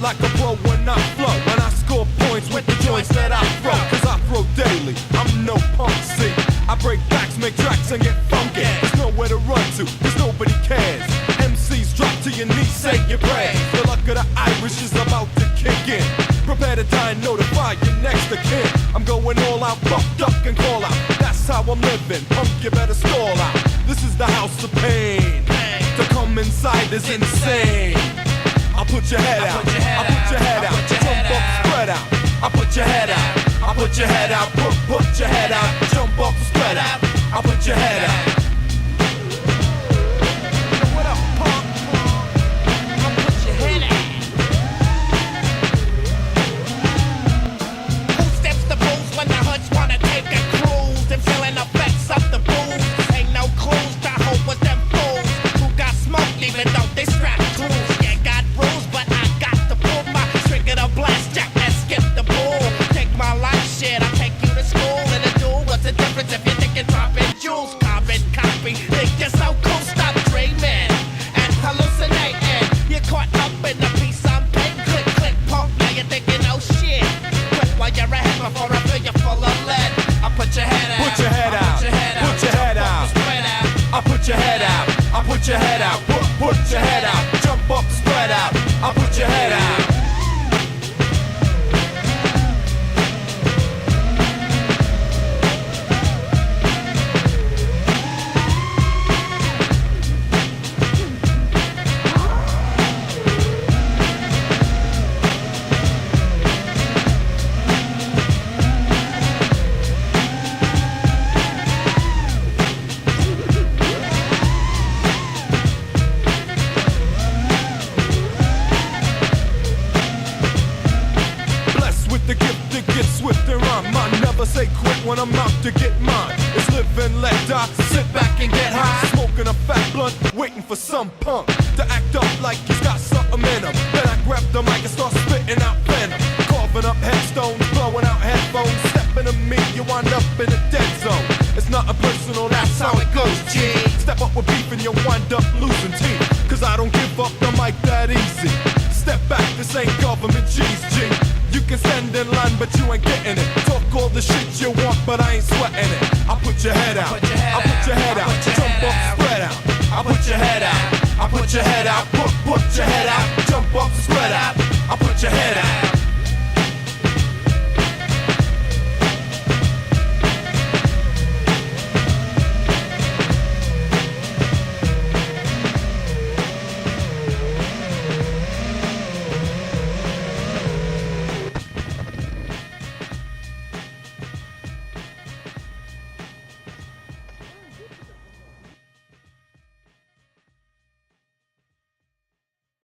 like a pro when I flow. And I score points with the joints that I throw. Cause I throw daily, I'm no punk, see. I break backs, make tracks and get funky. There's nowhere to run to, cause nobody cares. MCs drop to your knees, say your prayers. The luck of the Irish is about to kick in. Prepare to die and notify your next of kin. I'm going all out, buck, duck, and call out. That's how I'm living, punk, you better stall out. This is the house of pain. To come inside is insane. I'll put your head out, I'll put your head out, jump up, spread out. I'll put your head out, I'll put your head out, put your head out, jump up, spread out. I'll put your head out. What up, punk? I'll put your head out. Who steps the booze when the hoods wanna take a cruise? Them feeling effects of the booze. Ain't no clues to hope was them fools who got smoked even though they strapped tools. Yeah, got bruised, but I got to pull my trigger to blast jack and skip the bull. Take my life shit, I take you to school in a duel. What's the difference if you're thinking dropping jewels? Carbon copy, think you're so cool, stop dreaming and hallucinating. You're caught up in the piece I'm paying. Click, click, punk, now you're thinking, oh shit. Quit while you're ahead before I fill you full of lead. I put your head out, put your head out, put your head out. I'll put your head out, I'll put your head out, put your head out, jump up, spread out, I'll put your head out. The gift to get swift and rhyme. I never say quit when I'm out to get mine. It's live and let die, sit back and get high. Smoking a fat blunt, waiting for some punk to act up like he's got something in him. Then I grab the mic and start spitting out venom. Carving up headstones, blowing out headphones. Stepping to me, you wind up in a dead zone. It's not personal, that's how it goes, G. Step up with beef and you wind up losing teeth. Cause I don't give up the mic that easy. Step back, this ain't government cheese, G. You can stand in line, but you ain't getting it. Talk all the shit you want, but I ain't sweating it. I'll put your head out, I'll put your head out, jump up, spread out. I'll put your head out, I'll put your head out, put your head out, jump up, spread out. I'll put your head out.